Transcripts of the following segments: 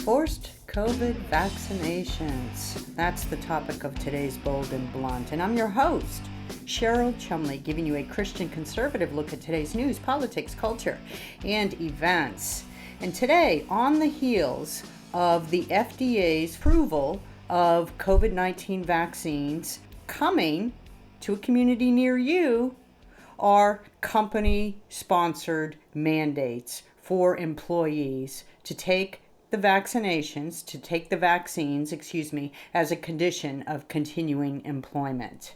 Forced COVID vaccinations. That's the topic of today's Bold and Blunt. And I'm your host, Cheryl Chumley, giving you a Christian conservative look at today's news, politics, culture, and events. And today, on the heels of the FDA's approval of COVID-19 vaccines coming to a community near you, are company-sponsored mandates for employees to take the vaccines, as a condition of continuing employment.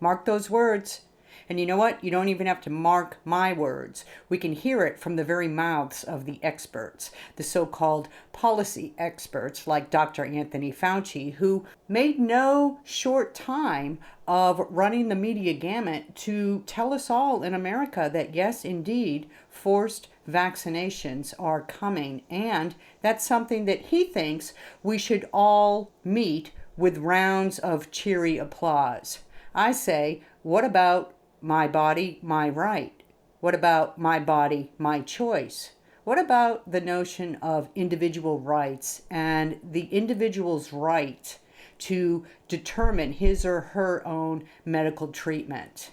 Mark those words. And you know what? You don't even have to mark my words. We can hear it from the very mouths of the experts, the so-called policy experts like Dr. Anthony Fauci, who made no short time of running the media gamut to tell us all in America that yes, indeed, forced vaccinations are coming. And that's something that he thinks we should all meet with rounds of cheery applause. I say, what about my body, my right? What about my body, my choice? What about the notion of individual rights and the individual's right to determine his or her own medical treatment?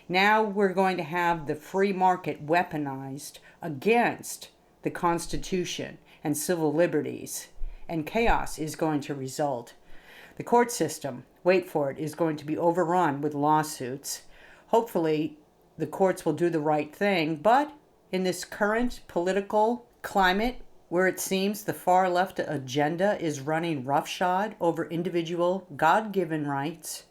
Now we're going to have the free market weaponized against the Constitution and civil liberties, and chaos is going to result. The court system, wait for it, is going to be overrun with lawsuits. Hopefully, the courts will do the right thing, but in this current political climate where it seems the far left agenda is running roughshod over individual God-given rights,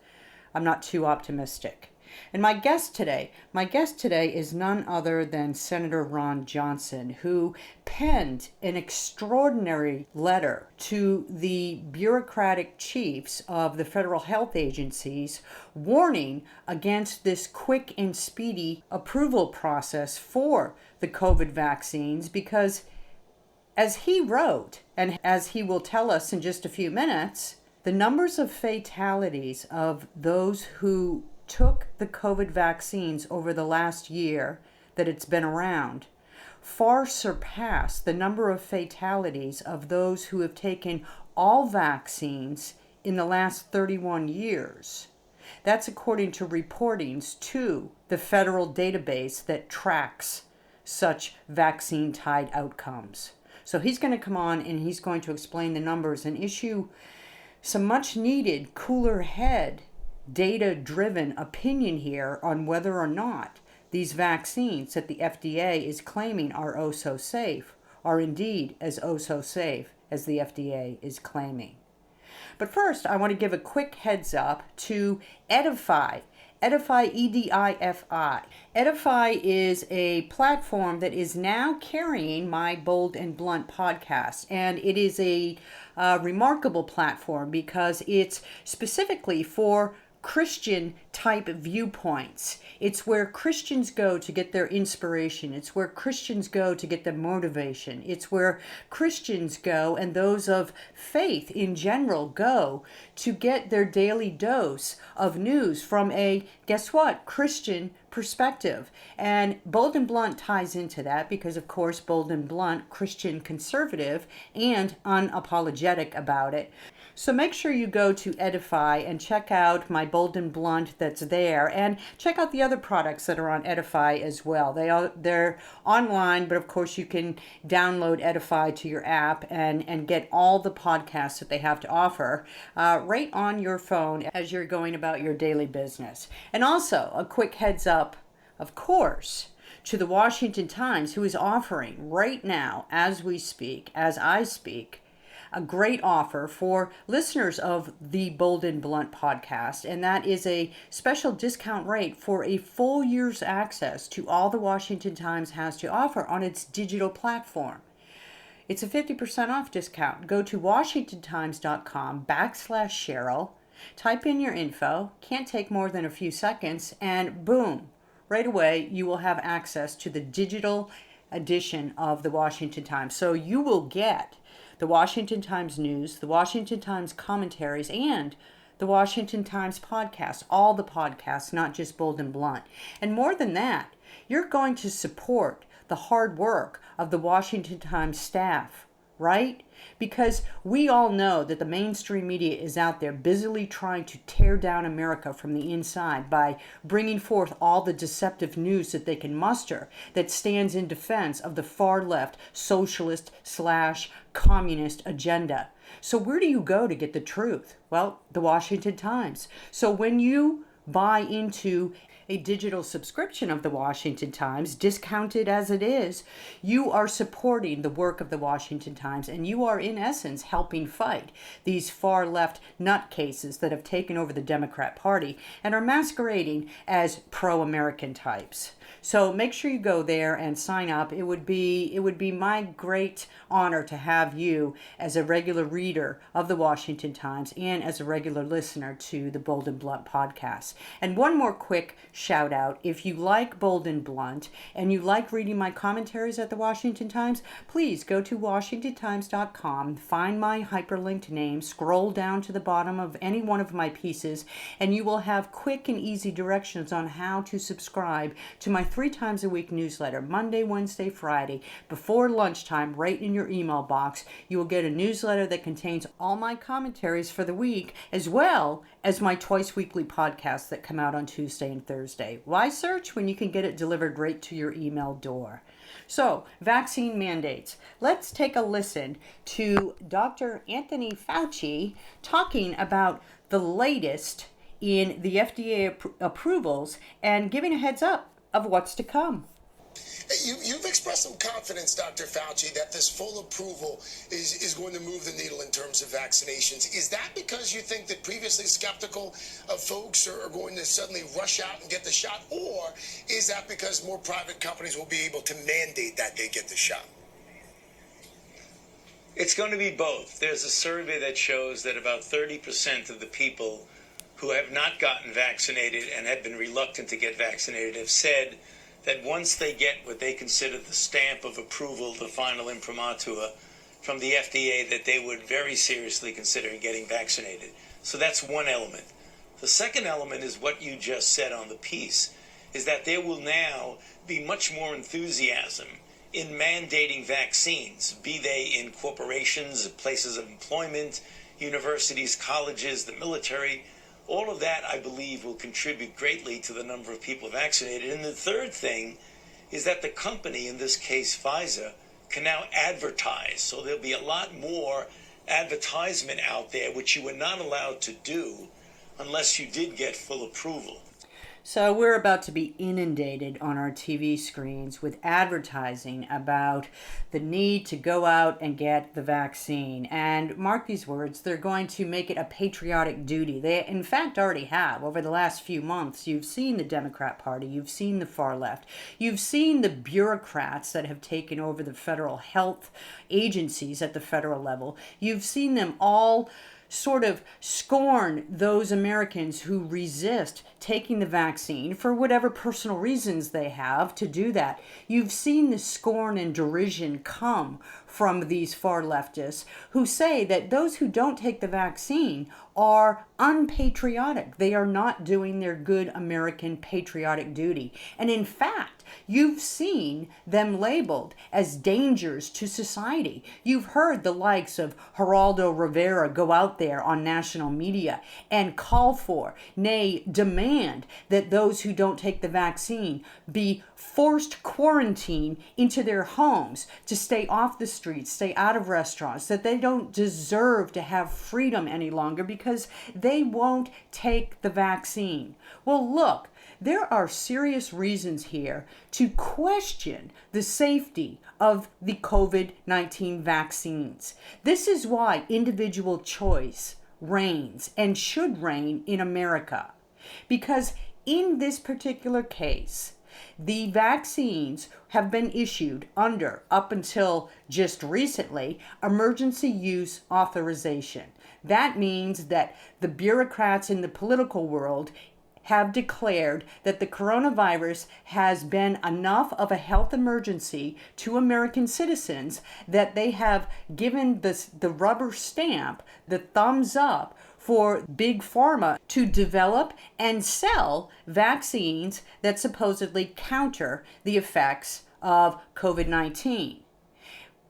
I'm not too optimistic. And my guest today is none other than Senator Ron Johnson, who penned an extraordinary letter to the bureaucratic chiefs of the federal health agencies, warning against this quick and speedy approval process for the COVID vaccines, because as he wrote, and as he will tell us in just a few minutes, the numbers of fatalities of those who took the COVID vaccines over the last year that it's been around far surpass the number of fatalities of those who have taken all vaccines in the last 31 years. That's according to reportings to the federal database that tracks such vaccine-tied outcomes. So he's going to come on and he's going to explain the numbers and issue some much-needed cooler head data-driven opinion here on whether or not these vaccines that the FDA is claiming are oh so safe are indeed as oh so safe as the FDA is claiming. But first, I want to give a quick heads up to Edify. Edify, E-D-I-F-I. Edify is a platform that is now carrying my Bold and Blunt podcast, and it is a remarkable platform because it's specifically for Christian type viewpoints. It's where Christians go to get their inspiration. It's where Christians go to get their motivation. It's where Christians go, and those of faith in general go to get their daily dose of news from a, guess what, Christian perspective. And Bold and Blunt ties into that because, of course, Bold and Blunt, Christian conservative and unapologetic about it. So make sure you go to Edify and check out my Bold and Blunt that's there, and check out the other products that are on Edify as well. They're online, but of course you can download Edify to your app and get all the podcasts that they have to offer right on your phone as you're going about your daily business. And also, a quick heads up, of course, to the Washington Times, who is offering right now, as we speak, as I speak, a great offer for listeners of the Bold and Blunt podcast, and that is a special discount rate for a full year's access to all the Washington Times has to offer on its digital platform. It's a 50% off discount. Go to washingtontimes.com/Cheryl, type in your info, can't take more than a few seconds, and boom, right away you will have access to the digital edition of the Washington Times. So you will get the Washington Times news, the Washington Times commentaries, and the Washington Times podcast, all the podcasts, not just Bold and Blunt. And more than that, you're going to support the hard work of the Washington Times staff right? Because we all know that the mainstream media is out there busily trying to tear down America from the inside by bringing forth all the deceptive news that they can muster that stands in defense of the far left socialist/communist agenda. So where do you go to get the truth? Well, the Washington Times. So when you buy into a digital subscription of the Washington Times, discounted as it is, you are supporting the work of the Washington Times, and you are in essence helping fight these far left nutcases that have taken over the Democrat Party and are masquerading as pro-American types. So make sure you go there and sign up. It would be my great honor to have you as a regular reader of the Washington Times and as a regular listener to the Bold and Blunt podcast. And one more quick shout out. If you like Bold and Blunt and you like reading my commentaries at the Washington Times, please go to washingtontimes.com, find my hyperlinked name, scroll down to the bottom of any one of my pieces, and you will have quick and easy directions on how to subscribe to my 3 times a week newsletter, Monday, Wednesday, Friday, before lunchtime, right in your email box. You will get a newsletter that contains all my commentaries for the week, as well as my twice weekly podcasts that come out on Tuesday and Thursday. Why search when you can get it delivered right to your email door? So, vaccine mandates. Let's take a listen to Dr. Anthony Fauci talking about the latest in the FDA approvals and giving a heads up of what's to come. You've expressed some confidence, Dr. Fauci, that this full approval is going to move the needle in terms of vaccinations. Is that because you think that previously skeptical folks are going to suddenly rush out and get the shot? Or is that because more private companies will be able to mandate that they get the shot? It's going to be both. There's a survey that shows that about 30% of the people who have not gotten vaccinated and have been reluctant to get vaccinated have said that once they get what they consider the stamp of approval, the final imprimatur from the FDA, that they would very seriously consider getting vaccinated. So that's one element. The second element is what you just said on the piece, is that there will now be much more enthusiasm in mandating vaccines, be they in corporations, places of employment, universities, colleges, the military. All of that, I believe, will contribute greatly to the number of people vaccinated. And the third thing is that the company, in this case Pfizer, can now advertise. So there'll be a lot more advertisement out there, which you were not allowed to do unless you did get full approval. So we're about to be inundated on our TV screens with advertising about the need to go out and get the vaccine. And mark these words, they're going to make it a patriotic duty. They, in fact, already have. Over the last few months, you've seen the Democrat Party, you've seen the far left, you've seen the bureaucrats that have taken over the federal health agencies at the federal level. You've seen them all sort of scorn those Americans who resist taking the vaccine for whatever personal reasons they have to do that. You've seen the scorn and derision come from these far leftists who say that those who don't take the vaccine are unpatriotic. They are not doing their good American patriotic duty. And in fact, you've seen them labeled as dangers to society. You've heard the likes of Geraldo Rivera go out there on national media and call for, nay, demand that those who don't take the vaccine be forced quarantine into their homes to stay off the streets, stay out of restaurants, that they don't deserve to have freedom any longer because they won't take the vaccine. Well, look, there are serious reasons here to question the safety of the COVID-19 vaccines. This is why individual choice reigns and should reign in America. Because in this particular case, the vaccines have been issued under, up until just recently, emergency use authorization. That means that the bureaucrats in the political world have declared that the coronavirus has been enough of a health emergency to American citizens that they have given the rubber stamp, the thumbs up, for Big Pharma to develop and sell vaccines that supposedly counter the effects of COVID-19.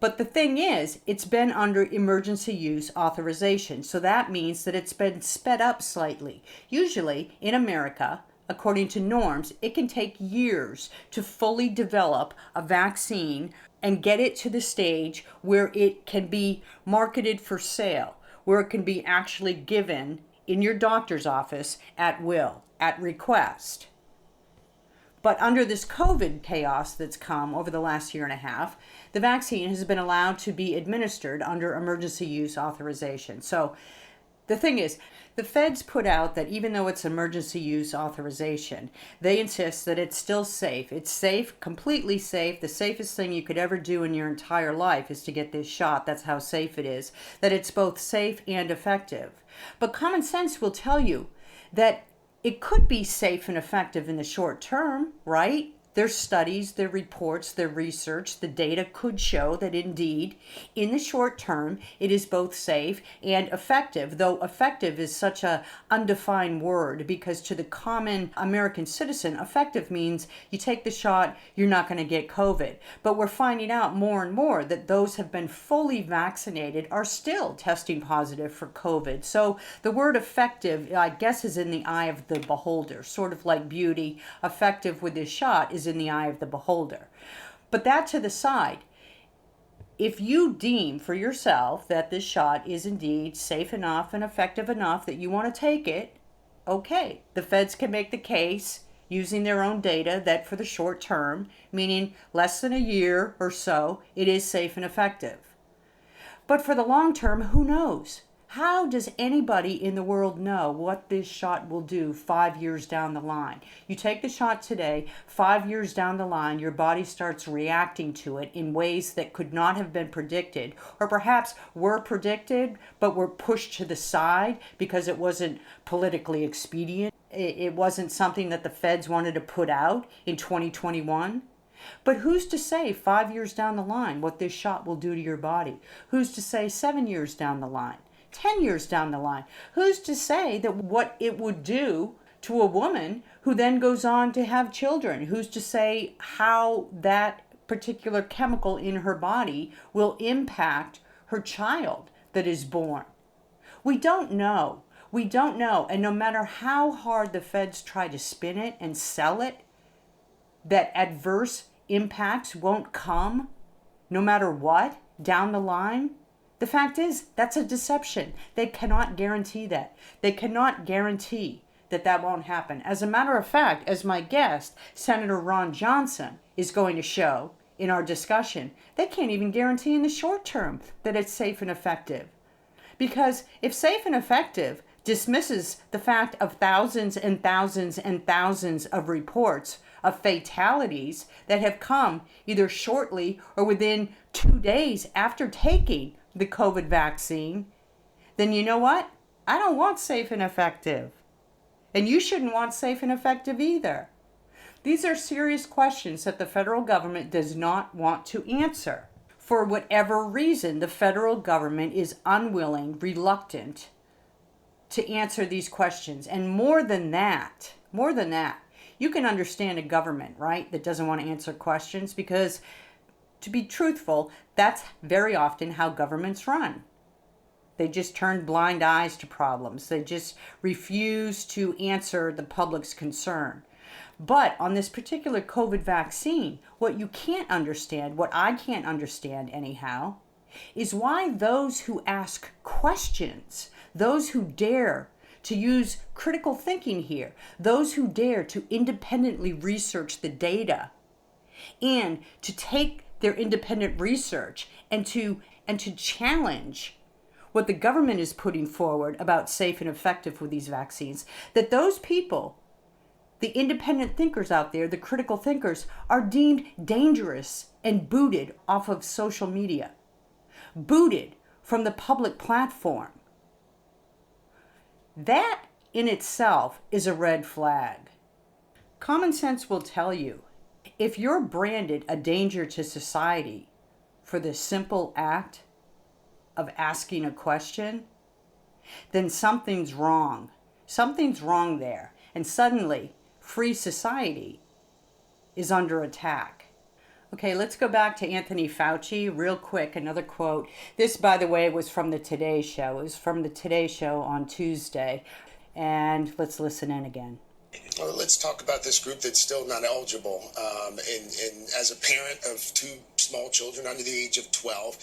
But the thing is, it's been under emergency use authorization. So that means that it's been sped up slightly. Usually in America, according to norms, it can take years to fully develop a vaccine and get it to the stage where it can be marketed for sale, where it can be actually given in your doctor's office at will, at request. But under this COVID chaos that's come over the last year and a half, the vaccine has been allowed to be administered under emergency use authorization. So the thing is, the feds put out that even though it's emergency use authorization, they insist that it's still safe. It's safe, completely safe. The safest thing you could ever do in your entire life is to get this shot. That's how safe it is. That it's both safe and effective. But common sense will tell you that it could be safe and effective in the short term, right? Their studies, their reports, their research, the data could show that indeed, in the short term, it is both safe and effective, though effective is such a undefined word because to the common American citizen, effective means you take the shot, you're not going to get COVID. But we're finding out more and more that those have been fully vaccinated are still testing positive for COVID. So the word effective, I guess, is in the eye of the beholder, sort of like beauty. Effective with this shot is in the eye of the beholder. But that to the side, if you deem for yourself that this shot is indeed safe enough and effective enough that you want to take it, okay, the feds can make the case using their own data that for the short term, meaning less than a year or so, it is safe and effective. But for the long term, who knows? How does anybody in the world know what this shot will do 5 years down the line? You take the shot today, 5 years down the line, your body starts reacting to it in ways that could not have been predicted, or perhaps were predicted, but were pushed to the side because it wasn't politically expedient. It wasn't something that the feds wanted to put out in 2021. But who's to say 5 years down the line what this shot will do to your body? Who's to say 7 years down the line? 10 years down the line? Who's to say that what it would do to a woman who then goes on to have children? Who's to say how that particular chemical in her body will impact her child that is born? We don't know. We don't know. And no matter how hard the feds try to spin it and sell it, that adverse impacts won't come no matter what down the line. The fact is, that's a deception. They cannot guarantee that. They cannot guarantee that that won't happen. As a matter of fact, as my guest, Senator Ron Johnson, is going to show in our discussion, they can't even guarantee in the short term that it's safe and effective. Because if safe and effective dismisses the fact of thousands and thousands and thousands of reports of fatalities that have come either shortly or within 2 days after taking the COVID vaccine, then you know what? I don't want safe and effective. And you shouldn't want safe and effective either. These are serious questions that the federal government does not want to answer. For whatever reason, the federal government is unwilling, reluctant to answer these questions. And more than that, you can understand a government, right, that doesn't want to answer questions because, to be truthful, that's very often how governments run. They just turn blind eyes to problems. They just refuse to answer the public's concern. But on this particular COVID vaccine, what you can't understand, what I can't understand anyhow, is why those who ask questions, those who dare to use critical thinking here, those who dare to independently research the data and to take their independent research and to challenge what the government is putting forward about safe and effective with these vaccines, that those people, the independent thinkers out there, the critical thinkers, are deemed dangerous and booted off of social media, booted from the public platform. That in itself is a red flag. Common sense will tell you, if you're branded a danger to society for the simple act of asking a question, then something's wrong. Something's wrong there. And suddenly, free society is under attack. Okay, let's go back to Anthony Fauci real quick. Another quote. This, by the way, was from the Today Show. It was from the Today Show on Tuesday. And let's listen in again. Well, let's talk about this group that's still not eligible. And as a parent of two small children under the age of 12,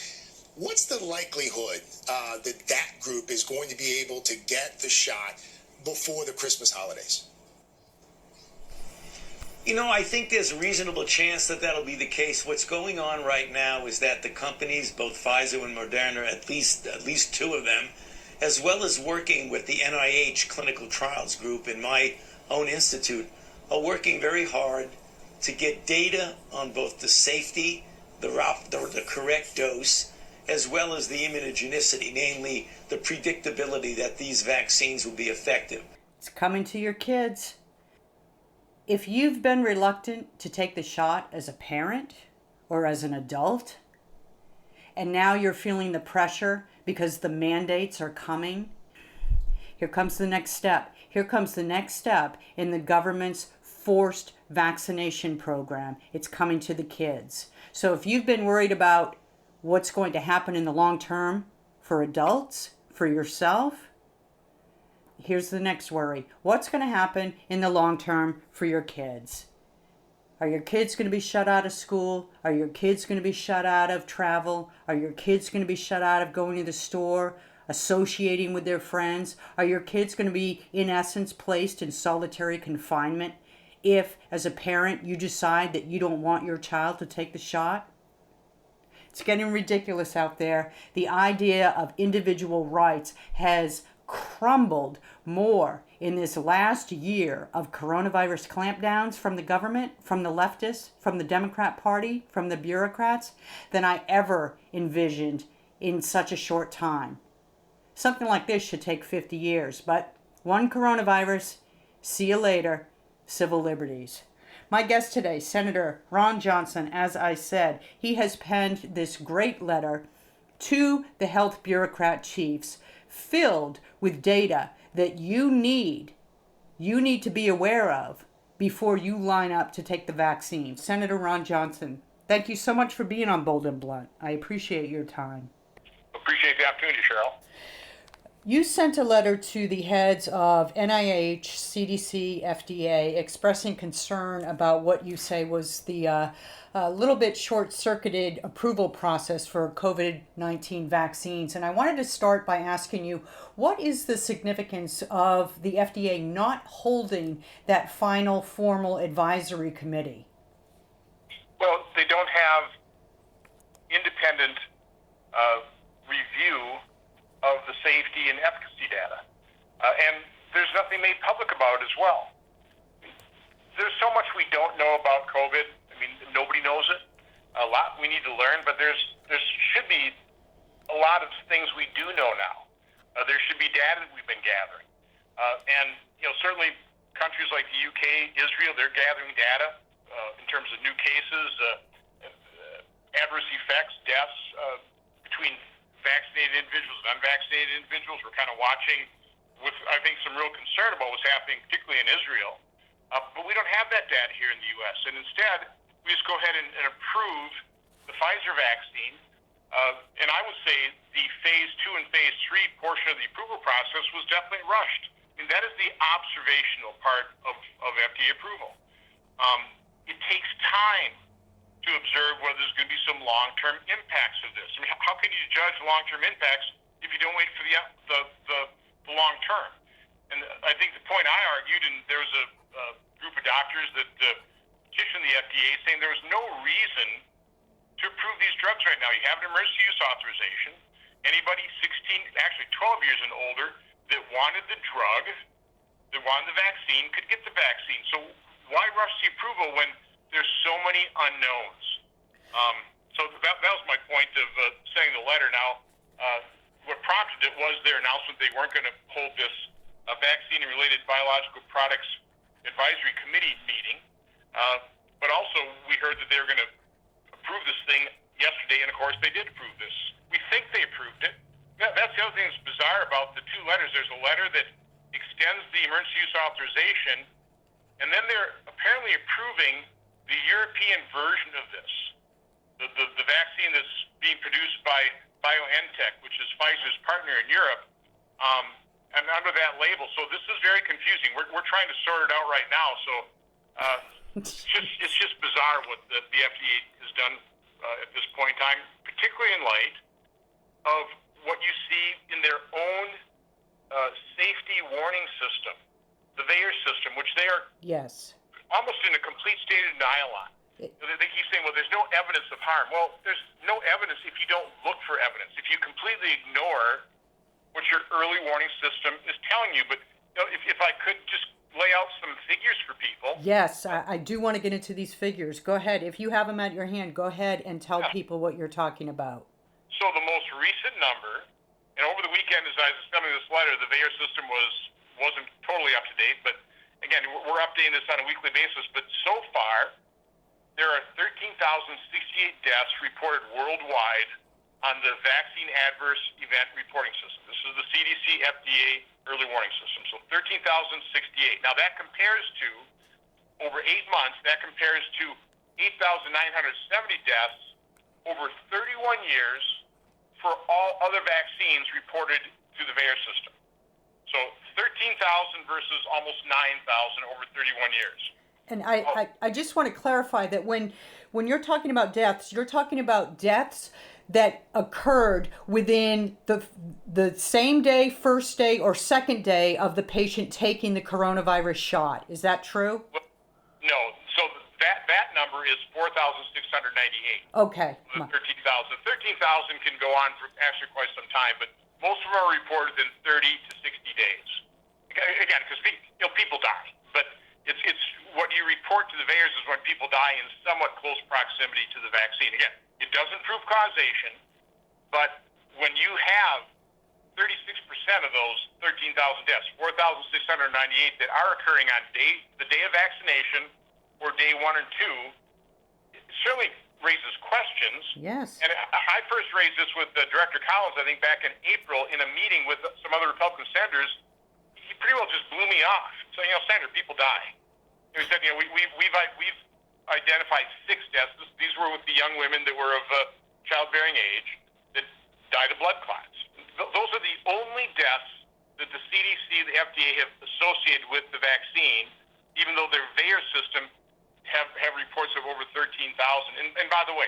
what's the likelihood that group is going to be able to get the shot before the Christmas holidays? I think there's a reasonable chance that that'll be the case. What's going on right now is that the companies, both Pfizer and Moderna, at least two of them, as well as working with the NIH Clinical Trials Group in my own institute, are working very hard to get data on both the safety, the correct dose, as well as the immunogenicity, namely the predictability that these vaccines will be effective. It's coming to your kids. If you've been reluctant to take the shot as a parent or as an adult, and now you're feeling the pressure because the mandates are coming, here comes the next step. Here comes the next step in the government's forced vaccination program. It's coming to the kids. So if you've been worried about what's going to happen in the long term for adults, for yourself, here's the next worry. What's going to happen in the long term for your kids? Are your kids going to be shut out of school? Are your kids going to be shut out of travel? Are your kids going to be shut out of going to the store, associating with their friends? Are your kids going to be, in essence, placed in solitary confinement if, as a parent, you decide that you don't want your child to take the shot? It's getting ridiculous out there. The idea of individual rights has crumbled more in this last year of coronavirus clampdowns from the government, from the leftists, from the Democrat Party, from the bureaucrats, than I ever envisioned in such a short time. Something like this should take 50 years, but one coronavirus, see you later, civil liberties. My guest today, Senator Ron Johnson, as I said, he has penned this great letter to the health bureaucrat chiefs filled with data that you need to be aware of before you line up to take the vaccine. Senator Ron Johnson, thank you so much for being on Bold and Blunt. I appreciate your time. Appreciate the opportunity, Cheryl. You sent a letter to the heads of NIH, CDC, FDA, expressing concern about what you say was the little bit short-circuited approval process for COVID-19 vaccines. And I wanted to start by asking you, what is the significance of the FDA not holding that final formal advisory committee? Well, they don't have independent review of the safety and efficacy data. And there's nothing made public about it as well. There's so much we don't know about COVID. I mean, nobody knows it. A lot we need to learn, but there should be a lot of things we do know now. There should be data that we've been gathering. And, certainly countries like the UK, Israel, they're gathering data in terms of new cases, adverse effects, deaths between vaccinated individuals and unvaccinated individuals. We're kind of watching with, I think, some real concern about what's happening, particularly in Israel. But we don't have that data here in the U.S. And instead, we just go ahead and approve the Pfizer vaccine. And I would say the phase 2 and phase 3 portion of the approval process was definitely rushed. I mean, that is the observational part of FDA approval. It takes time to observe whether there's going to be some long-term impacts of this. I mean, how can you judge long-term impacts if you don't wait for the long term? And I think the point I argued, and there was a group of doctors that petitioned the FDA saying there was no reason to approve these drugs right now. You have an emergency use authorization. Anybody 12 years and older that wanted the drug, that wanted the vaccine, could get the vaccine. So why rush the approval when there's so many unknowns? So that was my point of sending the letter. Now, what prompted it was their announcement they weren't going to hold this vaccine and related biological products advisory committee meeting. But also, we heard that they were going to approve this thing yesterday, and of course, they did approve this. We think they approved it. That's the other thing that's bizarre about the two letters. There's a letter that extends the emergency use authorization, and then they're apparently approving the European version of this, the vaccine that's being produced by BioNTech, which is Pfizer's partner in Europe, and under that label. So this is very confusing. We're trying to sort it out right now. So it's just bizarre what the FDA has done at this point in time, particularly in light of what you see in their own safety warning system, the VAERS system, which they are almost in a complete state of denial on. They keep saying, well, there's no evidence of harm. Well, there's no evidence if you don't look for evidence, if you completely ignore what your early warning system is telling you. But if I could just lay out some figures for people. Yes, I do want to get into these figures. Go ahead. If you have them at your hand, go ahead and tell people what you're talking about. So the most recent number, and over the weekend as I was assembling this letter, the VAERS system wasn't totally up to date, but again, we're updating this on a weekly basis. But so far, there are 13,068 deaths reported worldwide on the vaccine adverse event reporting system. This is the CDC FDA early warning system. So 13,068. Now that compares to, over 8 months, that compares to 8,970 deaths over 31 years for all other vaccines reported through the VAERS system. So 13,000 versus almost 9,000 over 31 years. And I just want to clarify that when you're talking about deaths, you're talking about deaths that occurred within the same day, first day, or second day of the patient taking the coronavirus shot. Is that true? No. So that number is 4,698. Okay. 13,000. 13,000 can go on for actually quite some time, but most of them are reported in 30 to 60 days. Again, because people die, but it's what you report to the VAERS is when people die in somewhat close proximity to the vaccine. Again, it doesn't prove causation, but when you have 36% of those 13,000 deaths, 4,698 that are occurring on the day of vaccination or day 1 and 2, it certainly raises questions. Yes. And I first raised this with Director Collins, I think, back in April in a meeting with some other Republican senators. He pretty well just blew me off. So, Senator, people die. He said, we've identified 6 deaths. These were with the young women that were of childbearing age that died of blood clots. Those are the only deaths that the CDC, the FDA have associated with the vaccine, even though their VAERS system have reports of over 13,000. And by the way,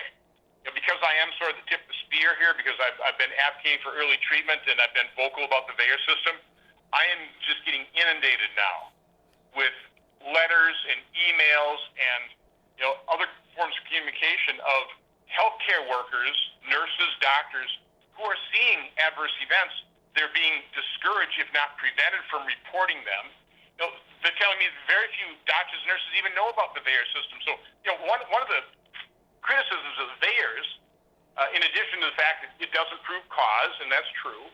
because I am sort of the tip of the spear here, because I've been advocating for early treatment and I've been vocal about the VAERS system, I am just getting inundated now with letters and emails and other forms of communication of healthcare workers, nurses, doctors who are seeing adverse events. They're being discouraged, if not prevented, from reporting them. They're telling me very few doctors and nurses even know about the VAERS system. So, one of the criticisms of the VAERS, in addition to the fact that it doesn't prove cause, and that's true,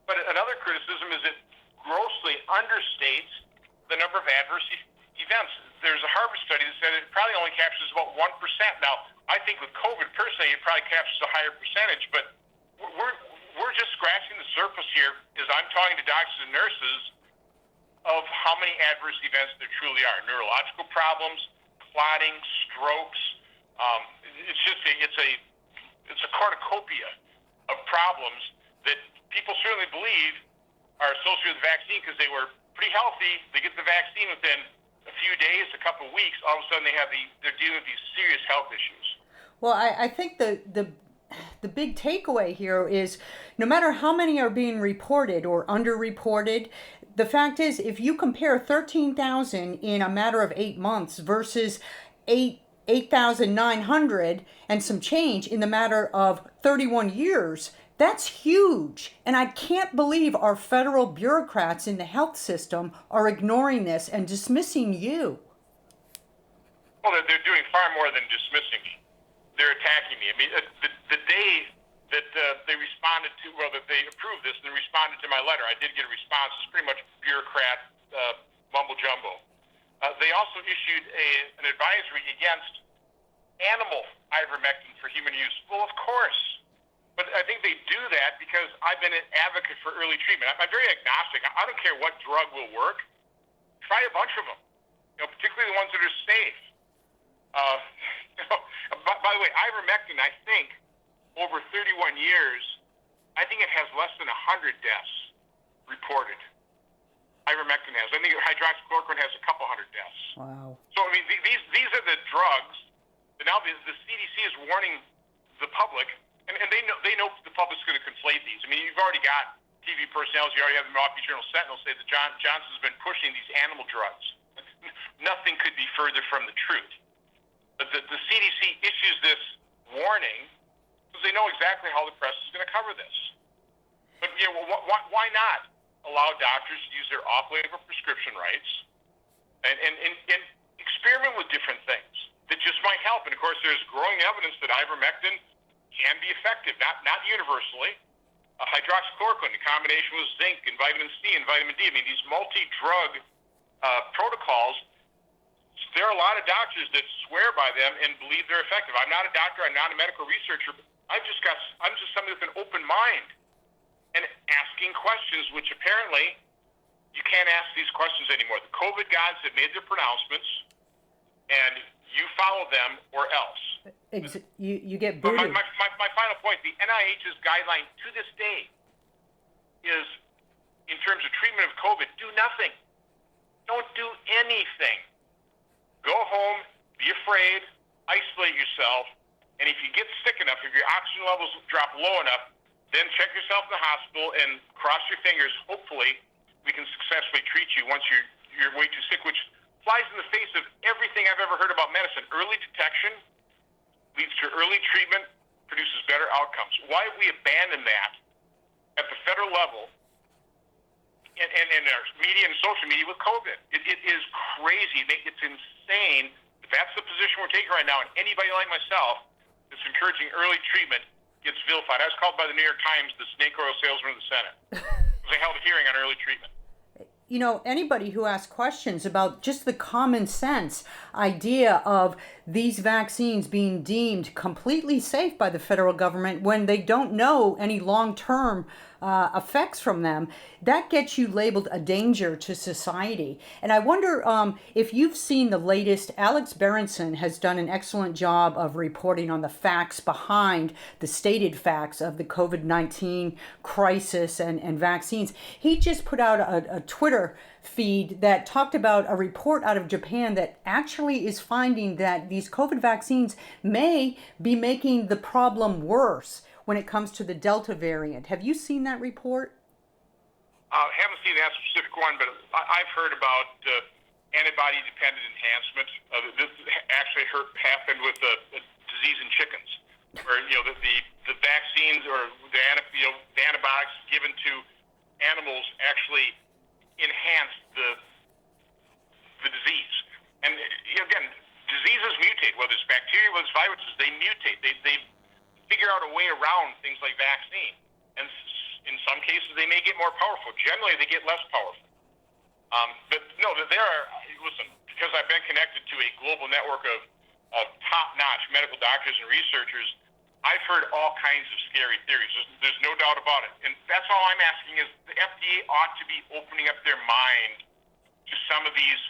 but another criticism is it grossly understates the number of adverse events. There's a Harvard study that said it probably only captures about 1%. Now, I think with COVID, personally, it probably captures a higher percentage, but we're just scratching the surface here as I'm talking to doctors and nurses of how many adverse events there truly are. Neurological problems, clotting, strokes. It's a cornucopia of problems that people certainly believe are associated with the vaccine because they were pretty healthy. They get the vaccine within a few days, a couple of weeks. All of a sudden, they're dealing with these serious health issues. Well, I think the big takeaway here is no matter how many are being reported or underreported, the fact is if you compare 13,000 in a matter of 8 months versus 8,900 and some change in the matter of 31 years, that's huge. And I can't believe our federal bureaucrats in the health system are ignoring this and dismissing you. Well, they're doing far more than dismissing me. They're attacking me. I mean, the day that they responded to, that they approved this and responded to my letter, I did get a response. It's pretty much bureaucrat mumbo jumbo. They also issued an advisory against animal ivermectin for human use. Well, of course. But I think they do that because I've been an advocate for early treatment. I'm very agnostic. I don't care what drug will work. Try a bunch of them, particularly the ones that are safe. Uh, by the way, ivermectin, I think, over 31 years, I think it has less than 100 deaths reported. Ivermectin has. I think hydroxychloroquine has a couple hundred deaths. Wow. So, I mean, these are the drugs that now the CDC is warning the public, and they know the public's going to conflate these. I mean, you've already got TV personalities, you already have the Milwaukee Journal Sentinel say that Johnson's been pushing these animal drugs. Nothing could be further from the truth. But the CDC issues this warning because they know exactly how the press is going to cover this. But why not allow doctors to use their off-label prescription rights and experiment with different things that just might help? And of course, there's growing evidence that ivermectin can be effective, not universally. Hydroxychloroquine in combination with zinc and vitamin C and vitamin D. I mean, these multi-drug protocols, there are a lot of doctors that swear by them and believe they're effective. I'm not a doctor. I'm not a medical researcher. But I'm just somebody with an open mind and asking questions, which apparently you can't ask these questions anymore. The COVID gods have made their pronouncements, and you follow them or else. You get booted. My final point, the NIH's guideline to this day is, in terms of treatment of COVID, do nothing. Don't do anything. Go home, be afraid, isolate yourself, and if you get sick enough, if your oxygen levels drop low enough, then check yourself in the hospital and cross your fingers. Hopefully, we can successfully treat you once you're way too sick, which flies in the face of everything I've ever heard about medicine. Early detection leads to early treatment, produces better outcomes. Why have we abandoned that at the federal level and our media and social media with COVID? It is crazy. It's insane. If that's the position we're taking right now, and anybody like myself that's encouraging early treatment gets vilified. I was called by the New York Times the snake oil salesman of the Senate because I held a hearing on early treatment. You know, anybody who asks questions about just the common sense idea of these vaccines being deemed completely safe by the federal government when they don't know any long-term effects from them, that gets you labeled a danger to society. And I wonder if you've seen the latest. Alex Berenson has done an excellent job of reporting on the facts behind the stated facts of the COVID-19 crisis and vaccines. He just put out a Twitter feed that talked about a report out of Japan that actually is finding that these COVID vaccines may be making the problem worse when it comes to the Delta variant. Have you seen that report? Haven't seen that specific one, but I've heard about antibody-dependent enhancement. This actually happened with the disease in chickens, where the vaccines or the antibiotics given to animals actually enhance the disease. And again, diseases mutate, whether it's bacteria, whether it's viruses, they mutate. They figure out a way around things like vaccine. And in some cases, they may get more powerful. Generally, they get less powerful. But no, listen, because I've been connected to a global network of top-notch medical doctors and researchers, I've heard all kinds of scary theories. There's no doubt about it. And that's all I'm asking is the FDA ought to be opening up their mind to some of these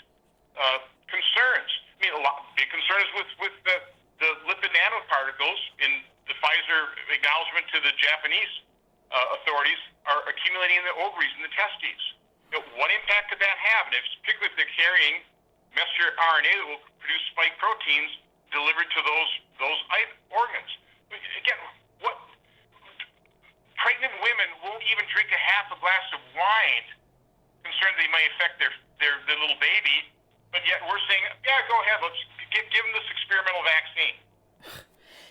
concerns. I mean, big concerns with the lipid nanoparticles in the Pfizer acknowledgement to the Japanese authorities are accumulating in the ovaries and the testes. What impact could that have? And particularly if they're carrying messenger RNA that will produce spike proteins delivered to those organs. Again, pregnant women won't even drink a half a glass of wine, concerned they may affect their little baby. But yet we're saying, yeah, go ahead, let's give them this experimental vaccine,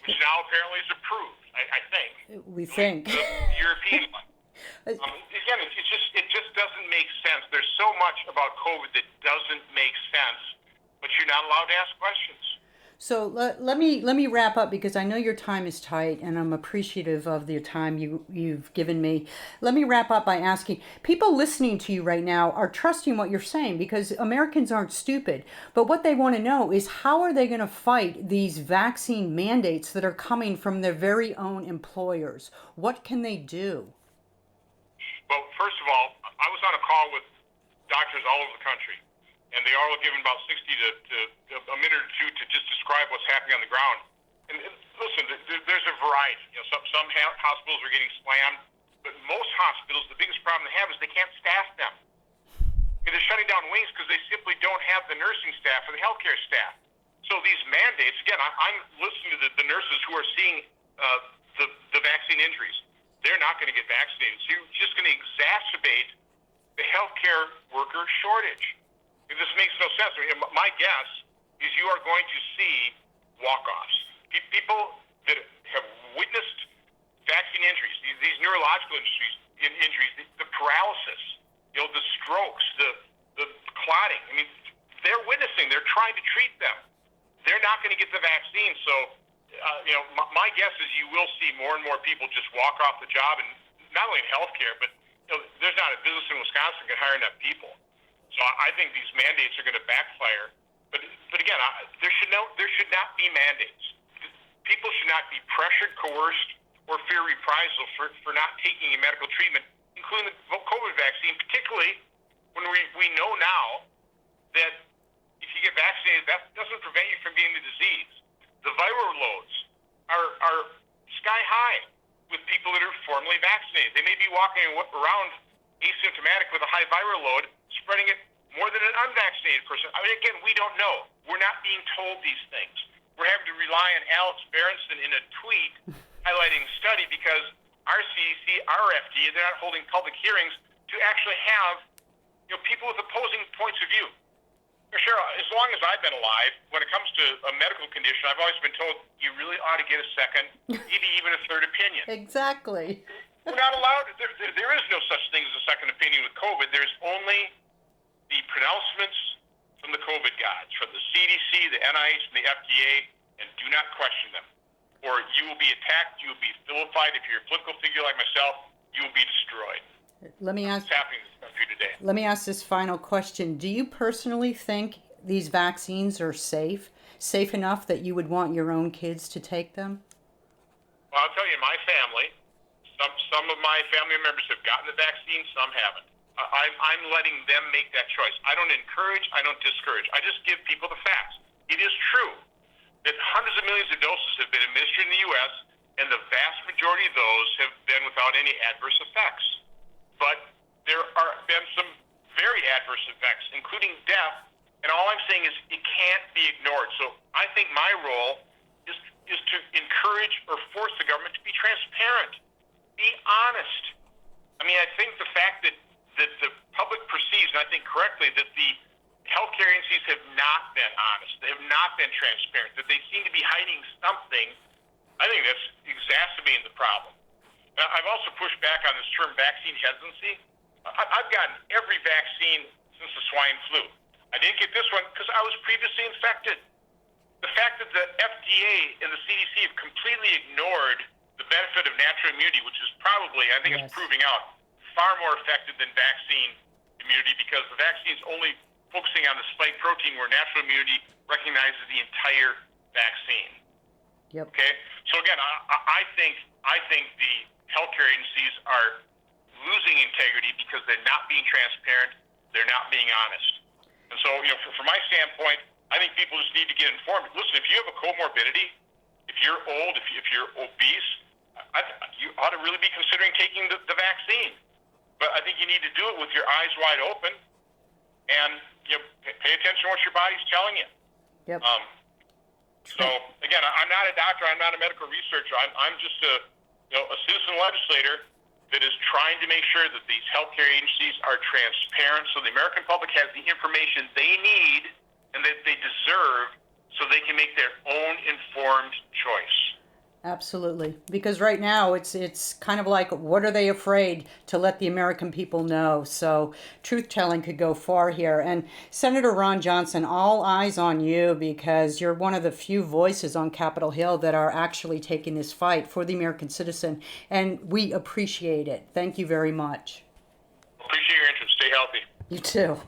which now apparently is approved. I think. We think. The European one. Again, it just doesn't make sense. There's so much about COVID that doesn't make sense, but you're not allowed to ask questions. So let me wrap up because I know your time is tight and I'm appreciative of the time you've given me. Let me wrap up by asking, people listening to you right now are trusting what you're saying because Americans aren't stupid. But what they want to know is how are they going to fight these vaccine mandates that are coming from their very own employers? What can they do? Well, first of all, I was on a call with doctors all over the country. and they all are given about 60 to a minute or two to just describe what's happening on the ground. And listen, there's a variety. Some hospitals are getting slammed, but most hospitals, the biggest problem they have is they can't staff them. They're shutting down wings because they simply don't have the nursing staff or the healthcare staff. So these mandates, again, I'm listening to the nurses who are seeing the vaccine injuries. They're not going to get vaccinated. So you're just going to exacerbate the healthcare worker shortage. This makes no sense. I mean, my guess is you are going to see walk-offs. People that have witnessed vaccine injuries, these neurological injuries, the paralysis, the strokes, the clotting. I mean, they're witnessing. They're trying to treat them. They're not going to get the vaccine. So, my guess is you will see more and more people just walk off the job, and not only in healthcare, but there's not a business in Wisconsin that can hire enough people. So I think these mandates are going to backfire. But again, there should not be mandates. People should not be pressured, coerced, or fear reprisal for not taking a medical treatment, including the COVID vaccine, particularly when we know now that if you get vaccinated, that doesn't prevent you from getting the disease. The viral loads are sky high with people that are formally vaccinated. They may be walking around asymptomatic with a high viral load, spreading it more than an unvaccinated person. I mean, again, we don't know. We're not being told these things. We're having to rely on Alex Berenson in a tweet highlighting the study because our CDC, our FDA, they're not holding public hearings to actually have people with opposing points of view. Sure, as long as I've been alive, when it comes to a medical condition, I've always been told you really ought to get a second, maybe even a third opinion. Exactly. We're not allowed. There is no such thing as a second opinion with COVID. There's only the pronouncements from the COVID gods, from the CDC, the NIH, and the FDA, and do not question them. Or you will be attacked, you will be vilified. If you're a political figure like myself, you will be destroyed. Let me ask. What's happening in this country today? Let me ask this final question. Do you personally think these vaccines are safe enough that you would want your own kids to take them? Well, I'll tell you, my family, some of my family members have gotten the vaccine, some haven't. I'm letting them make that choice. I don't encourage, I don't discourage. I just give people the facts. It is true that hundreds of millions of doses have been administered in the U.S., and the vast majority of those have been without any adverse effects. But there are been some very adverse effects, including death, and all I'm saying is it can't be ignored. So I think my role is to encourage or force the government to be transparent, be honest. I mean, I think the fact that the public perceives, and I think correctly, that the healthcare agencies have not been honest, they have not been transparent, that they seem to be hiding something, I think that's exacerbating the problem. I've also pushed back on this term vaccine hesitancy. I've gotten every vaccine since the swine flu. I didn't get this one because I was previously infected. The fact that the FDA and the CDC have completely ignored the benefit of natural immunity, which is probably, I think it's proving out, far more effective than vaccine immunity because the vaccine is only focusing on the spike protein where natural immunity recognizes the entire vaccine. Yep. Okay? So again, I think the healthcare agencies are losing integrity because they're not being transparent, they're not being honest. And so, from my standpoint, I think people just need to get informed. Listen, if you have a comorbidity, if you're old, if you're obese, you ought to really be considering taking the vaccine. But I think you need to do it with your eyes wide open and pay attention to what your body's telling you. Yep. So, again, I'm not a doctor, I'm not a medical researcher. I'm just a citizen legislator that is trying to make sure that these healthcare agencies are transparent so the American public has the information they need and that they deserve so they can make their own informed choice. Absolutely. Because right now it's kind of like, what are they afraid to let the American people know? So truth-telling could go far here. And Senator Ron Johnson, all eyes on you because you're one of the few voices on Capitol Hill that are actually taking this fight for the American citizen. And we appreciate it. Thank you very much. Appreciate your interest. Stay healthy. You too.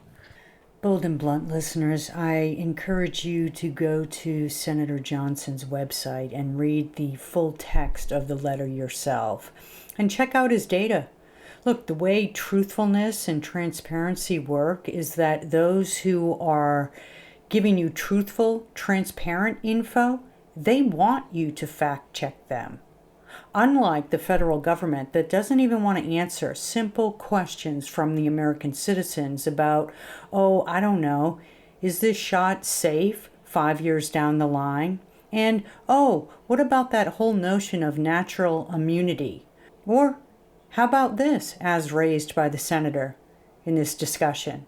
Bold and Blunt listeners, I encourage you to go to Senator Johnson's website and read the full text of the letter yourself and check out his data. Look, the way truthfulness and transparency work is that those who are giving you truthful, transparent info, they want you to fact check them. Unlike the federal government that doesn't even want to answer simple questions from the American citizens about, oh, I don't know, is this shot safe 5 years down the line? And, oh, what about that whole notion of natural immunity? Or how about this, as raised by the senator in this discussion?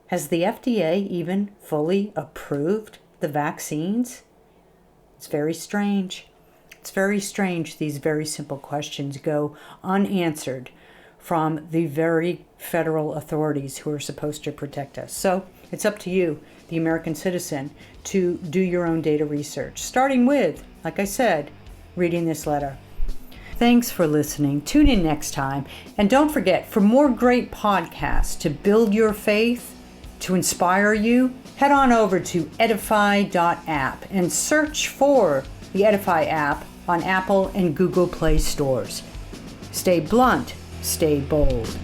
Has the FDA even fully approved the vaccines? It's very strange. It's very strange these very simple questions go unanswered from the very federal authorities who are supposed to protect us. So it's up to you, the American citizen, to do your own data research, starting with, like I said, reading this letter. Thanks for listening. Tune in next time. And don't forget, for more great podcasts to build your faith, to inspire you, head on over to edify.app and search for the Edify app on Apple and Google Play stores. Stay blunt, stay bold.